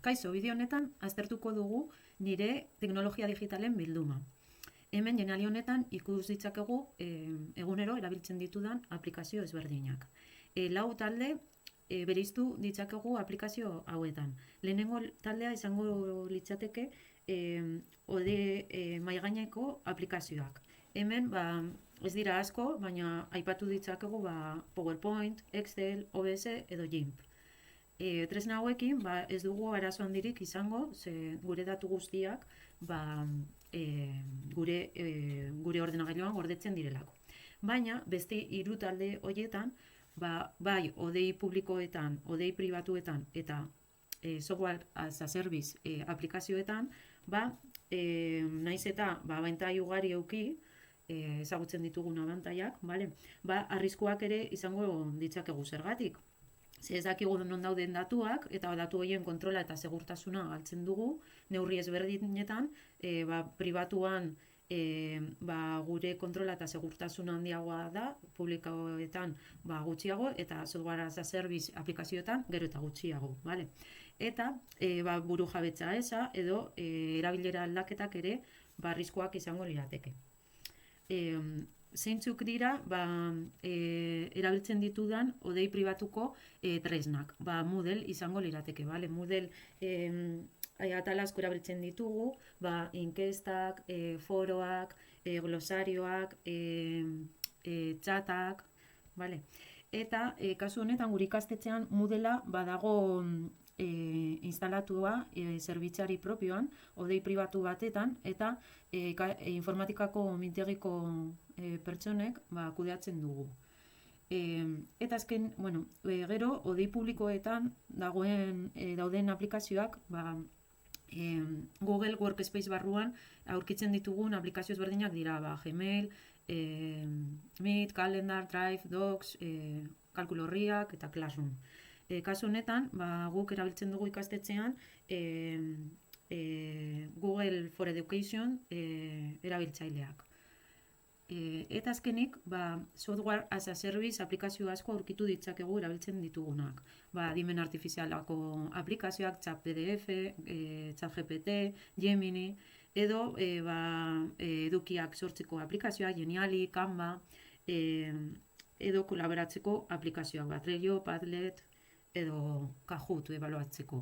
Kaixo, bideo honetan aztertuko dugu nire teknologia digitalen bilduma. Hemen jenali honetan ikus ditzakegu egunero erabiltzen ditudan aplikazio ezberdinak. Lau talde bereiztu ditzakegu aplikazio hauetan. Lehenengo taldea izango litzateke maigaineko aplikazioak. Hemen ez dira asko, baina aipatu ditzakegu PowerPoint, Excel, OBS edo GIMP. Tresna hauekin ez dugu arazo handirik izango, ze gure datu guztiak gure ordenagailuan gordetzen direlako. Baina beste hiru talde horietan, bai odei publikoetan, odei pribatuetan eta software as a service aplikazioetan, naiz eta abantai ugari eduki, ezagutzen ditugun abantaiak, arriskuak ere izango ditzakegu zergatik. Ez dakigu non dauden datuak, eta datu horien kontrola eta segurtasuna galtzen dugu, neurri ezberdinetan, pribatuan gure kontrola eta segurtasuna handiagoa da, publikoetan gutxiago, eta software as a service aplikazioetan gero eta gutxiago. Eta buru jabetza eza, edo erabilera aldaketak ere arriskuak izango lirateke. Zeintzuk dira erabiltzen ditudan odei pribatuko tresnak. Moodle izango lirateke. Moodle atal asko erabiltzen ditugu, inkestak, foroak, glosarioak, txatak. Eta kasu honetan gure ikastetxean Moodlea badago instalatua zerbitzari propioan, odei pribatu batetan, eta informatikako mintegiko pertsonek kudeatzen dugu. Eta azken, gero, odei publikoetan dauden aplikazioak, Google Workspace barruan aurkitzen ditugun aplikazio ezberdinak dira, Gmail, Meet, Calendar, Drive, Docs, kalkulorriak eta Classroom. Kasu honetan, guk erabiltzen dugu ikastetxean Google for Education erabiltzaileak. Eta azkenik, software as a service aplikazio asko aurkitu ditzakegu erabiltzen ditugunak. Adimen artifizialako aplikazioak, Chat PDF, Chat GPT, Gemini, edo edukiak sortzeko aplikazioak, Geniali, Canva, edo kolaboratzeko aplikazioak, Trello, Padlet, edo Kahoot ebaluatzeko.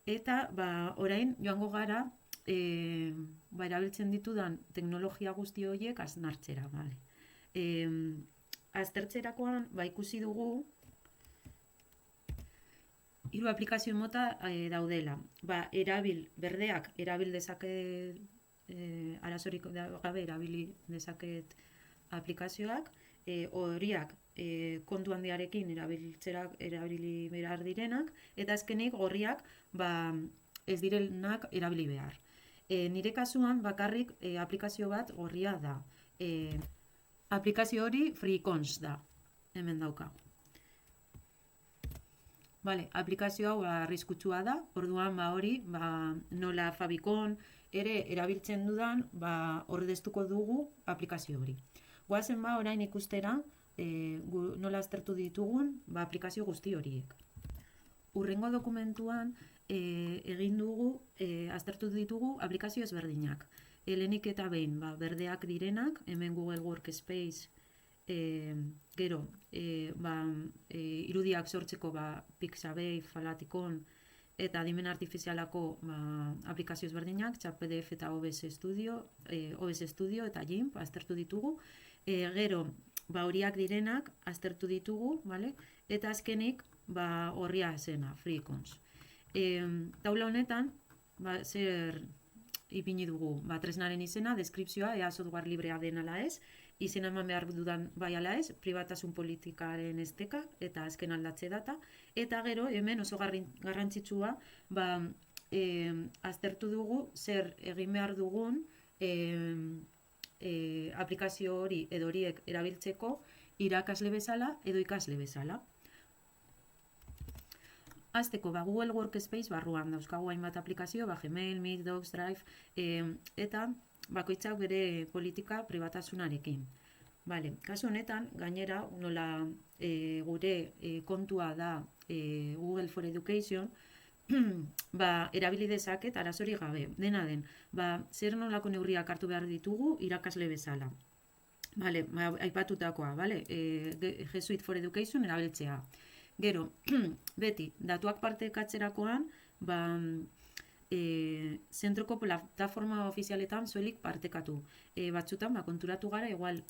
Eta orain joango gara erabiltzen ditudan teknologia guzti horiek hausnartzera. Aztertzerakoan ikusi dugu hiru aplikazio mota daudela. Berdeak erabil dezaket, arazorik gabe erabili dezaket aplikazioak, horiak kontu handiarekin erabili behar direnak, eta azkenik gorriak ez direnak erabili behar. Nire kasuan bakarrik aplikazio bat gorria da. Aplikazio hori FreeCons da, hemen daukagu. Aplikazio hau arriskutsua da, orduan hori nola Fabicon ere erabiltzen dudan, ordeztuko dugu aplikazio hori. Goazen orain ikustera nola aztertu ditugun aplikazio guzti horiek. Hurrengo dokumentuan egin dugu, aztertu ditugu aplikazio ezberdinak. Lehenik eta behin, berdeak direnak, hemen Google Workspace, gero, irudiak sortzeko Pixabay, Falaticon, eta adimen artifizialako aplikazio ezberdinak, Chat PDF eta OBS Studio eta GIMP aztertu ditugu. Gero, horiak direnak aztertu ditugu, eta azkenik horria esena, FreeCons. Taula honetan, zer ipini dugu, tresnaren izena, deskripzioa, ea software librea den ala ez, izena eman behar dudan bai ala ez, pribatasun politikaren esteka, eta azken aldatze data, eta gero hemen oso garrantzitsua, aztertu dugu zer egin behar dugun aplikazio hori edo horiek erabiltzeko irakasle bezala edo ikasle bezala. Azteko, Google Workspace barruan dauzkagu hainbat aplikazio, Gmail, Meet, Docs, Drive, eta bakoitzak bere politika pribatasunarekin. Kasu honetan, gainera, nola gure kontua da Google for Education, erabili dezaket arazorik gabe. Dena den, zer nolako neurriak hartu behar ditugu irakasle bezala. Vale, aipatutakoa, vale? Jesuit for Education erabiltzea. Gero, beti, datuak partekatzerakoan, zentroko plataforma ofizialetan soilik partekatu. Batzutan, konturatu gara, igual,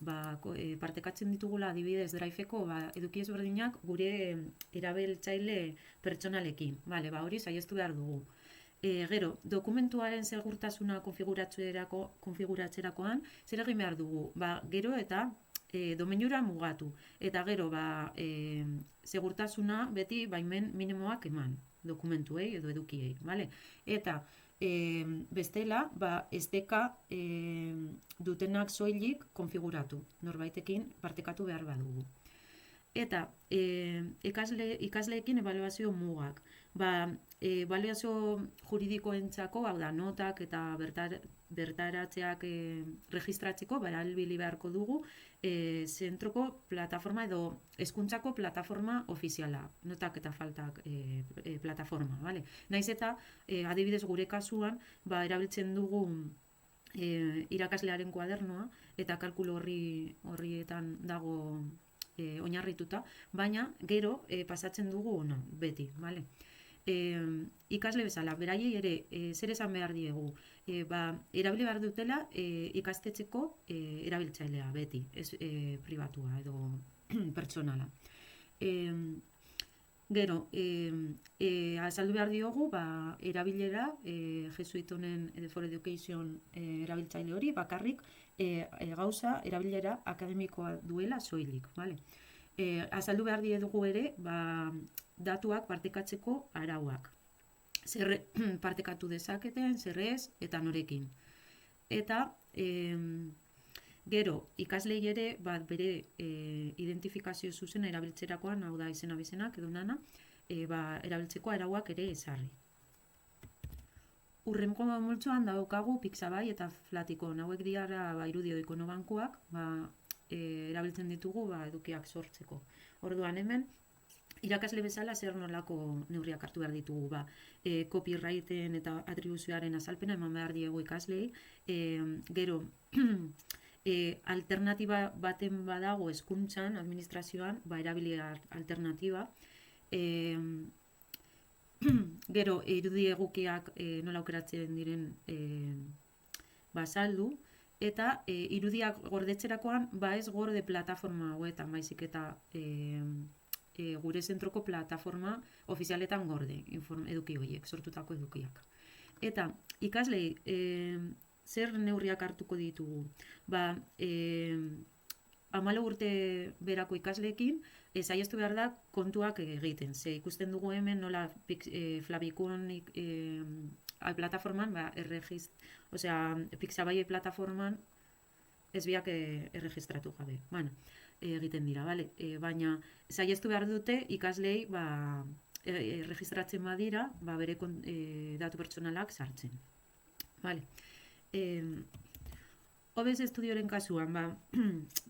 partekatzen ditugula adibidez Driveko eduki ezberdinak gure erabiltzaile pertsonalekin. Vale, hori saiestu behar dugu. Gero, dokumentuaren segurtasuna konfiguratzerakoan, zer egin behar dugu? Gero eta domeinura mugatu. Eta gero, segurtasuna beti baimen minimoak eman dokumentuei edo edukiei, vale? Eta bestela, SDK dutenak soilik konfiguratu, norbaitekin partekatu behar badugu. Eta ikasleekin ebaluazio mugak. Ebaluazio juridikoentzako, hau da, notak eta bertaratzeak registratzeko, erabili beharko dugu, zentroko plataforma edo hezkuntzako plataforma ofiziala, notak eta faltak plataforma, bale? Naiz eta, adibidez gure kasuan, erabiltzen dugu irakaslearen kuadernoa, eta kalkulu horrietan dago oinarrituta, baina gero pasatzen dugu ona, beti, bale? Ikasle bezala, beraiei ere zer esan behar diegu, erabili behar dutela ikastetxeko erabiltzailea, beti, ez pribatua edo pertsonala. Gero, azaldu behar diogu, erabilera, Jesuit honen for Education erabiltzaile hori, bakarrik gauza erabilera akademikoa duela soilik, bale? Azaldu behar diedugu ere, datuak partekatzeko arauak. Zer partekatu dezaketen, zer ez, eta norekin. Eta, gero, ikaslei ere, bere identifikazio zuzena erabiltzerakoan, hau da izena bizenak, edo nana, erabiltzeko arauak ere ezarri. Urrengo multzoan daukagu Pixabay eta Flaticon. Hauek diara irudio ikonobankuak, erabiltzen ditugu edukiak sortzeko. Orduan hemen, irakasle bezala zer nolako neurriak hartu behar ditugu, copyrighten eta atribuzioaren azalpena eman behar diegu ikaslei, gero alternatiba baten badago hezkuntzan, administrazioan, erabili alternatiba, gero irudi egokiak nola aukeratzen diren saldu, eta irudiak gordetzerakoan ez gorde plataforma hauetan, baizik eta gure zentroko plataforma ofizialetan gorde, eduki horiek, sortutako edukiak. Eta ikaslei zer neurriak hartuko ditugu? 14 urte berako ikasleekin, saiestu behar da kontuak egiten. Ze ikusten dugu hemen nola Flavicon plataforman, Pixabay plataforman ez biak erregistratu gabe. Egiten dira, bale? Baina saiestu behar dute ikaslei erregistratzen badira, bere datu pertsonalak sartzen. Bale? OBS Studioren kasuan,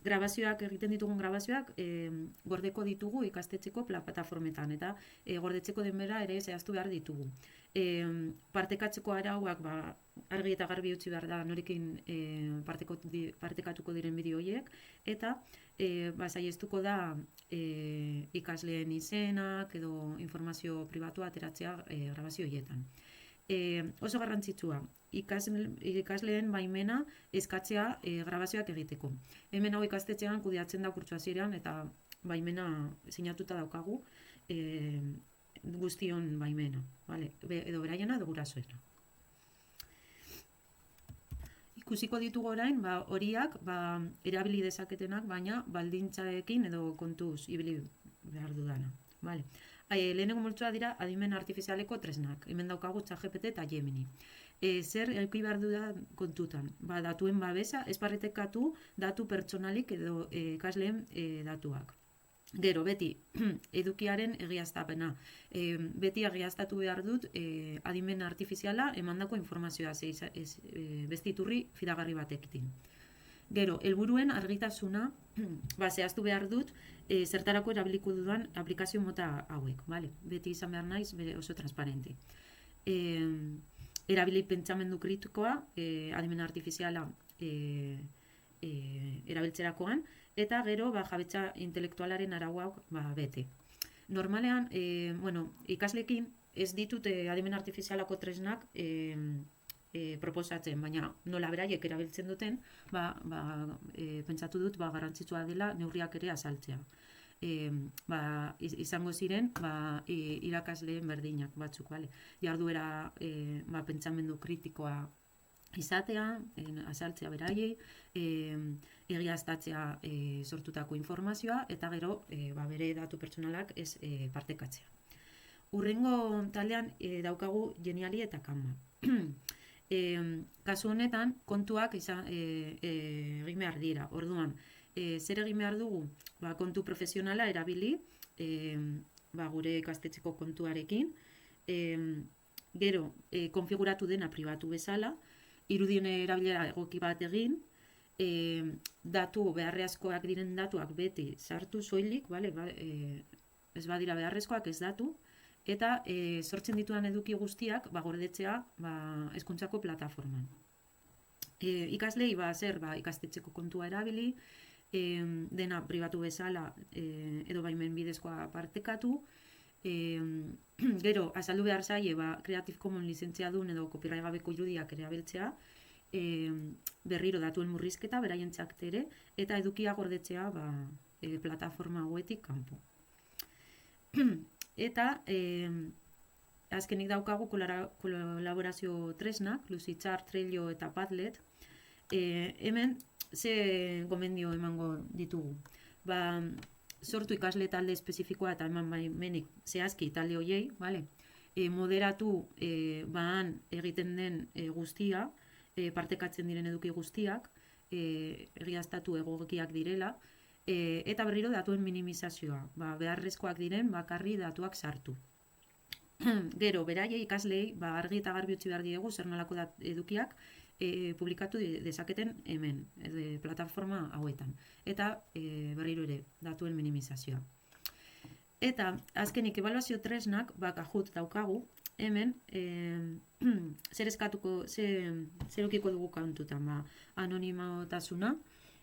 grabazioak, egiten ditugun grabazioak, gordeko ditugu ikastetxeko plataformetan, eta gordetzeko denbora ere zehaztu behar ditugu. Partekatzeko arauak, argi eta garbi utzi behar da norekin partekatuko diren bideo horiek, eta saiestuko da ikasleen izenak edo informazio pribatua ateratzea grabazio horietan. Oso garrantzitsua, ikasleen baimena eskatzea grabazioak egiteko. Hemen hau ikastetxean kudeatzen da kurtso hasieran eta baimena sinatuta daukagu guztion baimena, edo beraiena edo gurasoena. Ikusiko ditugu orain, horiak erabili dezaketenak, baina baldintzaekin edo kontuz ibili behar dudana. Lehenengo multzoa dira adimen artifizialeko tresnak. Hemen daukagu ChatGPT eta Gemini. Zer eduki behar dudan kontutan? Datuen babesa, ez partekatu datu pertsonalik edo ikasleen datuak. Gero, beti, edukiaren egiaztapena. Beti egiaztatu behar dut adimen artifiziala emandako informazioa, beste iturri fidagarri batekin. Gero, helburuen argitasuna, zehaztu behar dut, zertarako erabiliko dudan aplikazio mota hauek, vale? Beti izan behar naiz, oso transparente. Erabili pentsamendu kritikoa, adimen artifiziala erabiltzerakoan, eta gero jabetza intelektualaren arauak bete. Normalean, ikasleekin ez ditut adimen artifizialako tresnak proposatzen, baina nola beraiek erabiltzen duten, pentsatu dut garrantzitsua dela neurriak ere azaltzea. Izango ziren irakasleen berdinak batzuk, bale? Jarduera pentsamendu kritikoa izatea, azaltzea beraiei, egiaztatzea sortutako informazioa, eta gero bere datu pertsonalak ez partekatzea. Urrengo taldean daukagu Geniali eta Canva. Kasu honetan, kontuak egin behar dira. Orduan, zer egin behar dugu? Kontu profesionala erabili, gure ikastetxeko kontuarekin, gero, konfiguratu dena pribatu bezala, irudien erabilera egoki bat egin, beharrezkoak diren datuak beti sartu soilik, ez badira beharrezkoak ez datu, eta sortzen ditudan eduki guztiak gordetzea hezkuntzako plataforman. Ikaslei ikastetxeko kontua erabili, dena pribatu bezala edo baimen bidezkoa partekatu, gero azaldu behar zaie Creative Commons lizentziadun edo copyright gabeko irudiak erabiltzea, berriro datuen murrizketa beraientzat ere, eta edukia gordetzea plataforma hauetik kanpo. Eta azkenik daukagu kolaborazio tresnak, Lucidchart, Trello eta Padlet. Hemen ze gomendio emango ditugu. Sortu ikasle talde espezifikoa eta eman baimenik zehazki talde hoiei, moderatu egiten den guztia, partekatzen diren eduki guztiak, egiaztatu egokiak direla, eta berriro datuen minimizazioa, beharrezkoak diren bakarri datuak sartu. Gero, beraiei ikaslei argi eta garbi utzi behar diegu zer nolako edukiak publikatu dezaketen hemen, plataforma hauetan. Eta berriro ere, datuen minimizazioa. Eta azkenik ebaluazio tresnak, Kahoot daukagu, hemen zer ukiko dugu kantutan, anonimotasuna,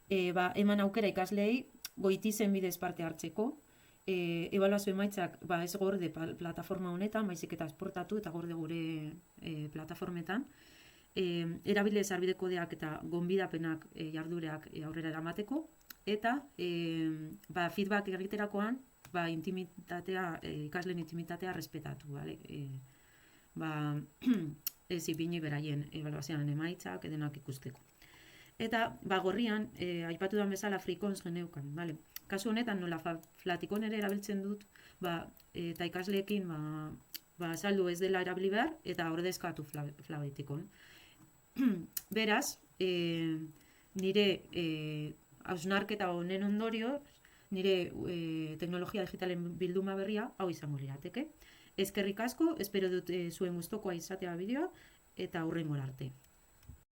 eman aukera ikasleei goitizen bidez parte hartzeko, ebaluazio emaitzak ez gorde plataforma honetan, baizik eta esportatu eta gorde gure plataformetan, erabile sarbide kodeak eta gonbidapenak jardureak aurrera eramateko, eta feedback egiterakoan ikasleen intimitatea respetatu, ez ipini beraien ebaluazioan emaitzak edenak ikusteko. Eta gorrian, aipatu den bezala FreeCons geneukan, kasu honetan nola Flaticon ere erabiltzen dut, eta ikasleekin saldu ez dela erabili behar, eta ordezkatu Flaticon. Beraz, nire hausnarketa honen ondorio, nire teknologia digitalen bilduma berria hau izango lirateke. Eskerrik asko, espero dut zuen gustokoa izatea bideoa, eta hurrengora arte.